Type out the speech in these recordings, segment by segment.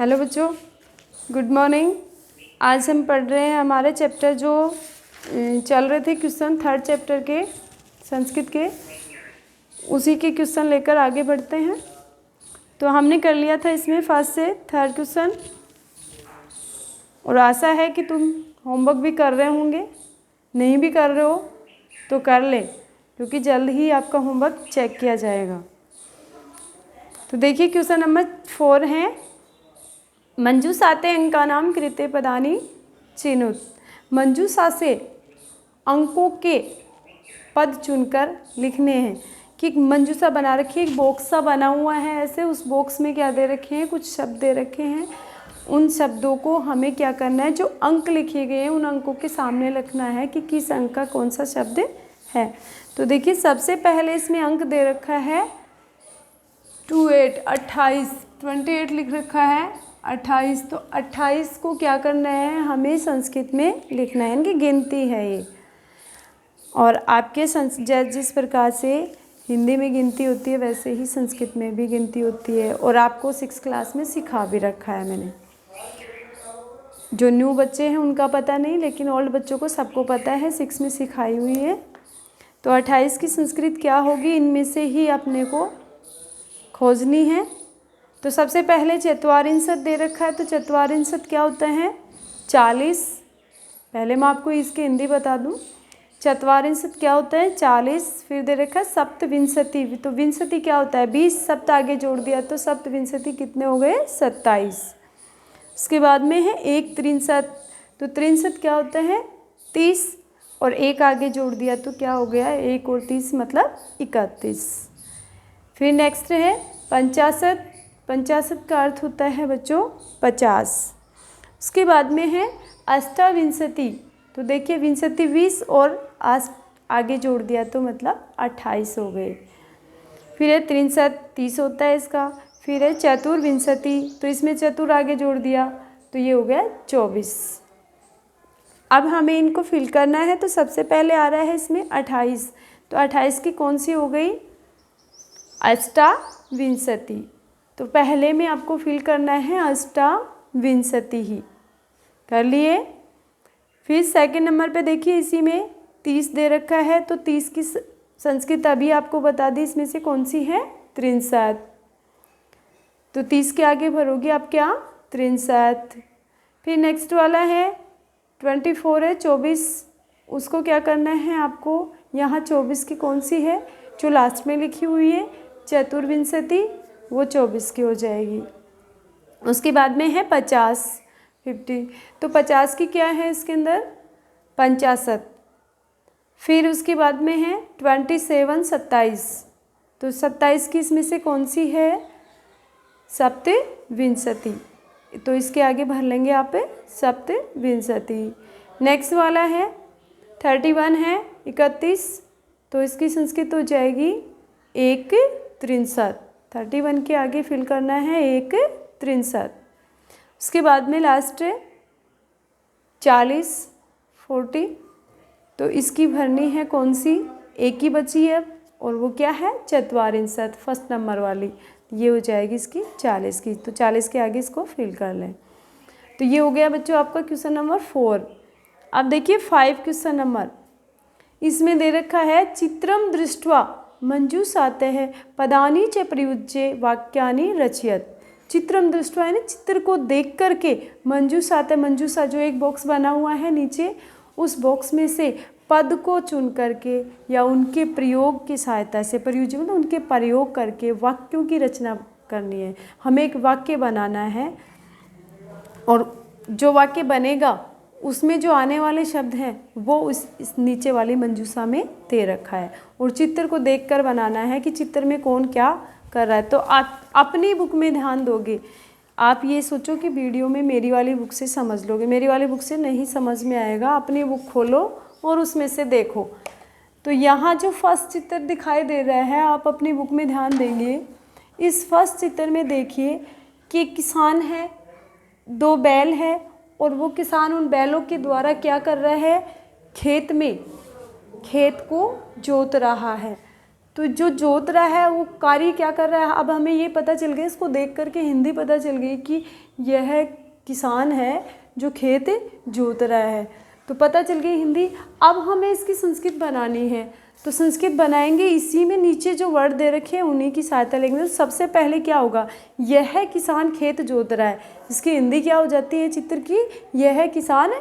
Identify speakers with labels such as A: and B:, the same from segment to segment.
A: Hello बच्चों, good morning. आज हम पढ़ रहे हैं हमारे चैप्टर जो चल रहे थे क्वेश्चन थर्ड चैप्टर के संस्कृत के, उसी के क्वेश्चन लेकर आगे बढ़ते हैं। तो हमने कर लिया था इसमें फर्स्ट से थर्ड क्वेश्चन, और आशा है कि तुम होमवर्क भी कर रहे होंगे। नहीं भी कर रहे हो तो कर ले, क्योंकि जल्द ही आपका होमवर्क चेक किया जाएगा। तो देखिए क्वेश्चन नंबर 4 है, मंजूषाते अंकानाम कृते पदानि चिनुत। मंजूषा से अंकों के पद चुनकर लिखने हैं। कि मंजूषा बना रखी है, एक बॉक्स सा बना हुआ है ऐसे, उस बॉक्स में क्या दे रखे हैं, कुछ शब्द दे रखे हैं। उन शब्दों को हमें क्या करना है, जो अंक लिखे गए हैं उन अंकों के सामने लिखना है कि किस अंक का कौन सा शब्द है। तो देखिए सबसे पहले इसमें अंक दे रखा है 28 लिख रखा है 28। तो 28 को क्या करना है, हमें संस्कृत में लिखना है, इनकी गिनती है ये। और आपके जिस प्रकार से हिंदी में गिनती होती है वैसे ही संस्कृत में भी गिनती होती है, और आपको 6 क्लास में सिखा भी रखा है मैंने। जो न्यू बच्चे हैं उनका पता नहीं, लेकिन ओल्ड बच्चों को सबको पता है, 6 में सिखाई हुई है। तो 28 की संस्कृत क्या होगी, इनमें से ही अपने को खोजनी है। तो सबसे पहले चत्वारिंशत दे रखा है, तो चत्वारिंशत क्या होता है, 40। पहले मैं आपको इसकी हिंदी बता दूं, चत्वारिंशत क्या होता है 40। फिर दे रखा है सप्तविंशति, तो विंशति क्या होता है 20, सप्त आगे जोड़ दिया तो सप्तविंशति कितने हो गए 27। उसके बाद में है एक त्रिंशत, तो त्रिंशत क्या होता है 30, और एक आगे जोड़ दिया तो क्या हो गया 1 और 30 मतलब 31। फिर नेक्स्ट है पंचाशत, पंचाशत का अर्थ होता है बच्चों 50। उसके बाद में है अष्टाविंशति, तो देखिए विंशति 20 और आगे जोड़ दिया तो मतलब 28 हो गए। फिर है त्रिंशत 30 होता है इसका। फिर है चतुर्विंशति, तो इसमें चतुर आगे जोड़ दिया तो ये हो गया 24। अब हमें इनको फिल करना है, तो सबसे पहले आ रहा है इसमें 28, तो 28 की कौन सी हो गई अष्टाविंशति। तो पहले में आपको फिल करना है अष्टाविंशति ही, कर लिए। फिर सेकंड नंबर पे देखिए इसी में 30 दे रखा है, तो 30 की संस्कृत अभी आपको बता दी, इसमें से कौन सी है त्रिंशत। तो 30 के आगे भरोगे आप क्या त्रिंशत। फिर नेक्स्ट वाला है 24 है 24, उसको क्या करना है आपको, यहाँ 24 की कौन सी है जो लास्ट में लिखी हुई है चतुर्विंशति, वो 24 की हो जाएगी। उसके बाद में है 50 तो 50 की क्या है इसके अंदर पंचाशत। फिर उसके बाद में है 27 27, तो 27 की इसमें से कौन सी है सप्तविंशति, तो इसके आगे भर लेंगे आप सप्तविंशति। नेक्स्ट वाला है 31 है 31, तो इसकी संस्कृत हो जाएगी एक त्रिंशत। 31 के आगे फिल करना है एक त्रिंशत। उसके बाद में लास्ट है 40 तो इसकी भरनी है कौन सी, एक ही बची है, और वो क्या है चत्वारिंशत, फर्स्ट नंबर वाली, ये हो जाएगी इसकी 40 की। तो 40 के आगे इसको फिल कर लें। तो ये हो गया बच्चों आपका क्वेश्चन नंबर 4। अब देखिए 5 क्वेश्चन नंबर, इसमें दे रखा है चित्रम दृष्ट्वा मंजूषाते पदानि च प्रयुज्य वाक्यानि रचयत। चित्रम दृष्ट्वा है ना, चित्र को देख करके मंजूषाते, मंजूषा जो एक बॉक्स बना हुआ है नीचे, उस बॉक्स में से पद को चुन करके या उनके प्रयोग की सहायता से, प्रयुज्य मतलब उनके प्रयोग करके वाक्यों की रचना करनी है। हमें एक वाक्य बनाना है, और जो वाक्य बनेगा उसमें जो आने वाले शब्द हैं वो इस नीचे वाली मंजूषा में दे रखा है, और चित्र को देखकर बनाना है कि चित्र में कौन क्या कर रहा है। तो आप अपनी बुक में ध्यान दोगे, आप ये सोचो कि वीडियो में मेरी वाली बुक से समझ लोगे, मेरी वाली बुक से नहीं समझ में आएगा, अपनी बुक खोलो और उसमें से देखो। तो यहाँ जो फर्स्ट चित्र दिखाई दे रहा है, आप अपनी बुक में ध्यान देंगे, इस फर्स्ट चित्र में देखिए कि किसान है, 2 बैल है, और वो किसान उन बैलों के द्वारा क्या कर रहा है, खेत में खेत को जोत रहा है। तो जो जोत रहा है वो कार्य क्या कर रहा है, अब हमें ये पता चल गया, इसको देख करके हिंदी पता चल गई कि यह किसान है जो खेत जोत रहा है, तो पता चल गई हिंदी। अब हमें इसकी संस्कृत बनानी है, तो संस्कृत बनाएंगे, इसी में नीचे जो वर्ड दे रखे हैं उन्हीं की सहायता लेंगे। तो सबसे पहले क्या होगा, यह किसान खेत जोत रहा है, इसकी हिंदी क्या हो जाती है चित्र की, यह किसान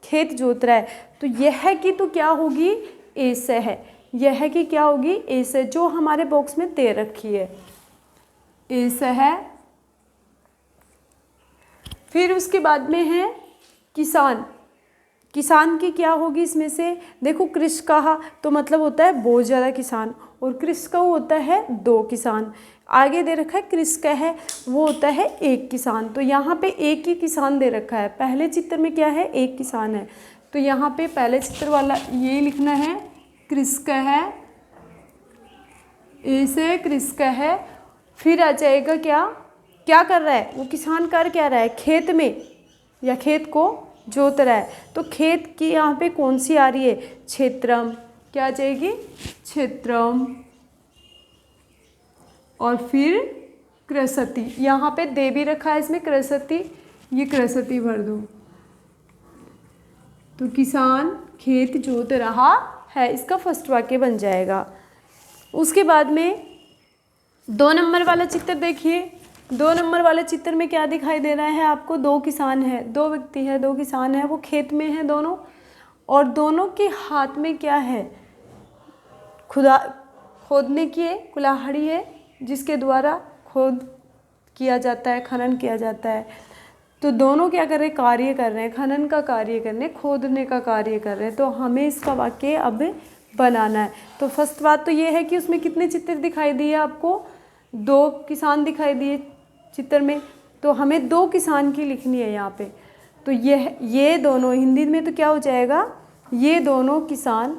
A: खेत जोत रहा है। तो यह की तो क्या होगी, ऐसे है, यह की क्या होगी, ऐसे, जो हमारे बॉक्स में दे रखी है ऐसे है। फिर उसके बाद में है किसान, किसान की क्या होगी इसमें से, देखो कृष कहा तो मतलब होता है बहुत ज़्यादा किसान, और कृष का होता है 2 किसान। आगे दे रखा है कृष का है, वो होता है 1 किसान। तो यहाँ पे 1 ही किसान दे रखा है, पहले चित्र में क्या है 1 किसान है, तो यहाँ पे पहले चित्र वाला ये लिखना है कृष का है, ऐसे कृष का है। फिर आ जाएगा क्या, क्या कर रहा है वो किसान, कर क्या रहा है, खेत में या खेत को जोत रहा है। तो खेत की यहाँ पे कौन सी आ रही है, क्षेत्रम, क्या आ जाएगी क्षेत्रम, और फिर कृषति, यहाँ पे दे भी रखा है इसमें कृषति, ये कृषति भर दो। तो किसान खेत जोत रहा है, इसका फर्स्ट वाक्य बन जाएगा। उसके बाद में 2 नंबर वाला चित्र देखिए, 2 नंबर वाले चित्र में क्या दिखाई दे रहा है आपको, 2 किसान है, 2 व्यक्ति है, 2 किसान है, वो खेत में है दोनों, और दोनों के हाथ में क्या है, खोदने की कुल्हाड़ी है, जिसके द्वारा खोद किया जाता है, खनन किया जाता है। तो दोनों क्या कर रहे हैं, कार्य कर रहे हैं, खनन का कार्य कर रहे हैं, खोदने का कार्य कर रहे हैं। तो हमें इसका वाक्य अब बनाना है। तो फर्स्ट बात तो ये है कि उसमें कितने चित्र दिखाई दिए आपको, 2 किसान दिखाई दिए चित्र में, तो हमें 2 किसान की लिखनी है यहाँ पे। तो ये दोनों, हिंदी में तो क्या हो जाएगा, ये दोनों किसान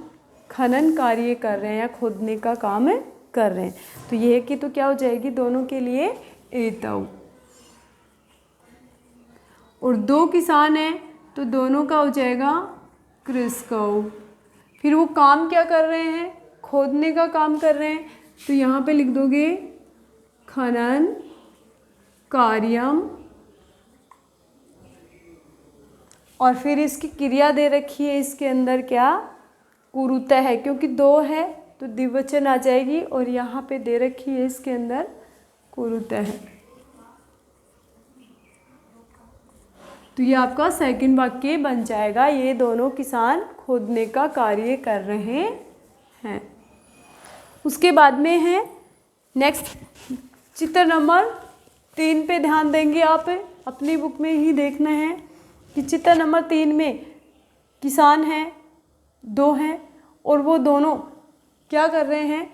A: खनन कार्य कर रहे हैं या खोदने का काम कर रहे हैं। तो ये की तो क्या हो जाएगी दोनों के लिए एतौ, और 2 किसान हैं तो दोनों का हो जाएगा कृषकौ। फिर वो काम क्या कर रहे हैं, खोदने का काम कर रहे हैं, तो यहाँ पे लिख दोगे खनन कार्यम, और फिर इसकी क्रिया दे रखी है इसके अंदर क्या, कुरुतः है, क्योंकि 2 है तो द्विवचन आ जाएगी, और यहाँ पे दे रखी है इसके अंदर कुरुतः है। तो ये आपका सेकंड वाक्य बन जाएगा, ये दोनों किसान खोदने का कार्य कर रहे हैं। उसके बाद में है नेक्स्ट चित्र नंबर 3 पे ध्यान देंगे आप, अपनी बुक में ही देखना है कि चित्र नंबर 3 में किसान हैं 2 हैं, और वो दोनों क्या कर रहे हैं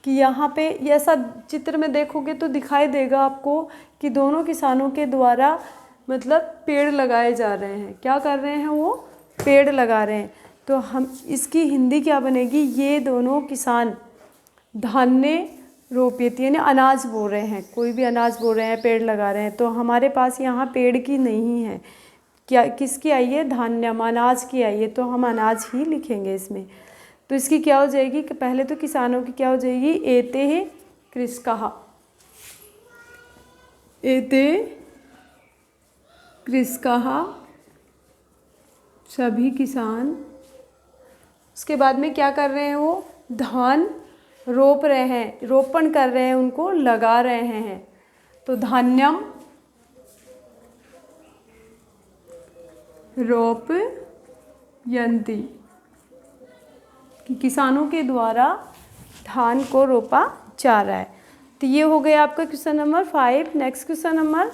A: कि यहाँ पे ऐसा चित्र में देखोगे तो दिखाई देगा आपको कि दोनों किसानों के द्वारा मतलब पेड़ लगाए जा रहे हैं। क्या कर रहे हैं, वो पेड़ लगा रहे हैं। तो हम इसकी हिंदी क्या बनेगी, ये दोनों किसान धान्य रोपित, यानी अनाज बो रहे हैं, कोई भी अनाज बो रहे हैं, पेड़ लगा रहे हैं। तो हमारे पास यहाँ पेड़ की नहीं है, क्या किसकी आई है, धान्यम, अनाज की आई है, तो हम अनाज ही लिखेंगे इसमें। तो इसकी क्या हो जाएगी कि पहले तो किसानों की क्या हो जाएगी, एते है कृषकः, एते कृषकः, सभी किसान। उसके बाद में क्या कर रहे हैं, वो धान रोप रहे हैं, रोपण कर रहे हैं, उनको लगा रहे हैं। तो धान्यम रोपयन्ति, कि किसानों के द्वारा धान को रोपा जा रहा है। तो ये हो गया आपका question number 5। Next question number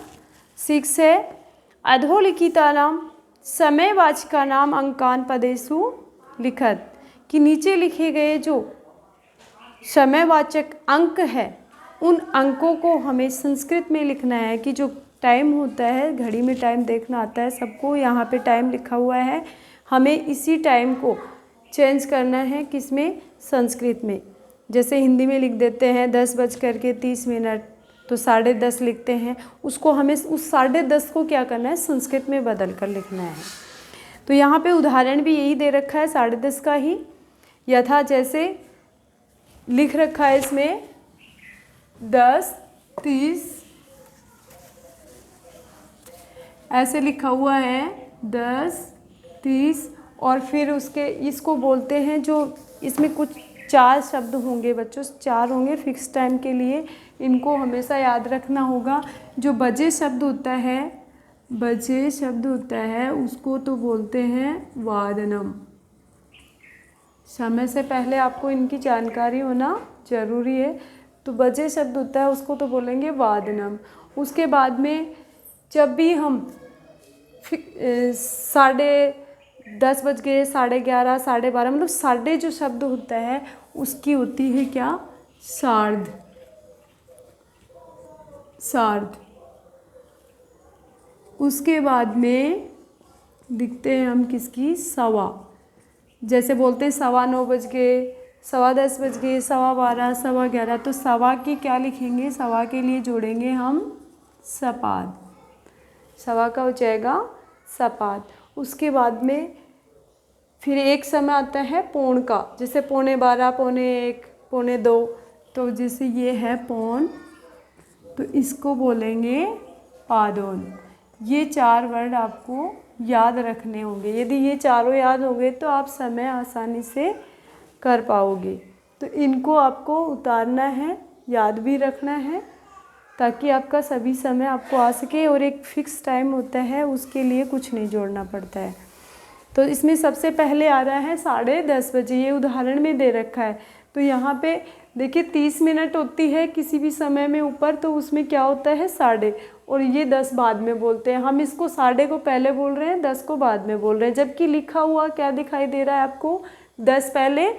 A: 6 है अधोलिखितानां समयवाचिकानां अंकान पदेषु लिखत, कि नीचे लिखे गए जो समयवाचक अंक है उन अंकों को हमें संस्कृत में लिखना है। कि जो टाइम होता है, घड़ी में टाइम देखना आता है सबको, यहाँ पे टाइम लिखा हुआ है, हमें इसी टाइम को चेंज करना है, किसमें, संस्कृत में। जैसे हिंदी में लिख देते हैं 10:30, तो 10:30 लिखते हैं, उसको हमें उस 10:30 को क्या करना है, संस्कृत में बदल कर लिखना है। तो यहाँ पे उदाहरण भी यही दे रखा है 10:30 का ही, यथा जैसे लिख रखा है इसमें 10, 30 ऐसे लिखा हुआ है 10, 30 और फिर उसके इसको बोलते हैं जो इसमें कुछ 4 शब्द होंगे बच्चों, 4 होंगे फिक्स टाइम के लिए, इनको हमेशा याद रखना होगा। जो बजे शब्द होता है, बजे शब्द होता है उसको तो बोलते हैं वादनम। समय से पहले आपको इनकी जानकारी होना ज़रूरी है। तो बजे शब्द होता है उसको तो बोलेंगे वादनम। उसके बाद में जब भी हम 10:30 बज गए, 11:30, 12:30 मतलब साढ़े जो शब्द होता है उसकी होती है क्या, सार्ध। सार्ध। उसके बाद में लिखते हैं हम किसकी, सवा। जैसे बोलते हैं 9:15 बज गए, 10:15 बज गए, 12:15, 11:15, तो सवा की क्या लिखेंगे, सवा के लिए जोड़ेंगे हम सपाद। सवा का हो जाएगा सपाद। उसके बाद में फिर एक समय आता है पौन का, जैसे 11:15, 11:45, 11:45, तो जैसे ये है पौन, तो इसको बोलेंगे पादोन। ये 4 वर्ड आपको याद रखने होंगे। यदि ये चारों याद हो गए तो आप समय आसानी से कर पाओगे। तो इनको आपको उतारना है, याद भी रखना है, ताकि आपका सभी समय आपको आ सके। और एक फ़िक्स टाइम होता है, उसके लिए कुछ नहीं जोड़ना पड़ता है। तो इसमें सबसे पहले आ रहा है 10:30 बजे, ये उदाहरण में दे रखा है। तो यहाँ पे देखिए 30 मिनट होती है किसी भी समय में ऊपर, तो उसमें क्या होता है साढ़े, और ये 10 बाद में बोलते हैं। हम इसको साढ़े को पहले बोल रहे हैं, 10 को बाद में बोल रहे हैं, जबकि लिखा हुआ क्या दिखाई दे रहा है आपको, 10 पहले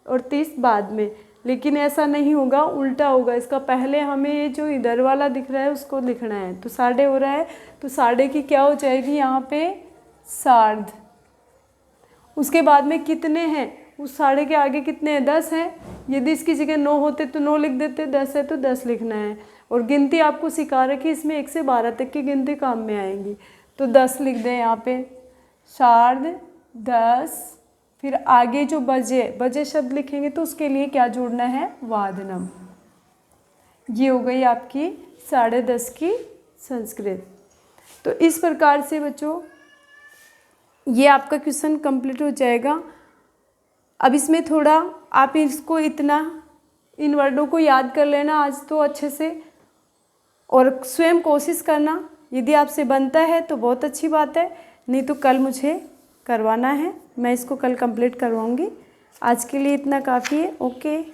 A: और 30 बाद में। लेकिन ऐसा नहीं होगा, उल्टा होगा। इसका पहले हमें ये जो इधर वाला दिख रहा है उसको लिखना है। तो साढ़े हो रहा है, तो साढ़े की क्या हो जाएगी यहाँ पे, सार्ध। उसके बाद में कितने हैं, उस साढ़े के आगे कितने हैं, 10 हैं। यदि इसकी जगह 9 होते तो 9 लिख देते, 10 है तो 10 लिखना है। और गिनती आपको सिखा रखी, इसमें 1 से 12 तक की गिनती काम में आएंगी। तो 10 लिख दें यहाँ पे, सार्ध 10। फिर आगे जो बजे, बजे शब्द लिखेंगे तो उसके लिए क्या जोड़ना है, वादनम। ये हो गई आपकी 10:30 की संस्कृत। तो इस प्रकार से बच्चों ये आपका क्वेश्चन कंप्लीट हो जाएगा। अब इसमें थोड़ा आप इसको इतना, इन वर्डों को याद कर लेना आज तो अच्छे से, और स्वयं कोशिश करना। यदि आपसे बनता है तो बहुत अच्छी बात है, नहीं तो कल मुझे करवाना है, मैं इसको कल कंप्लीट करवाऊंगी। आज के लिए इतना काफ़ी है। ओके।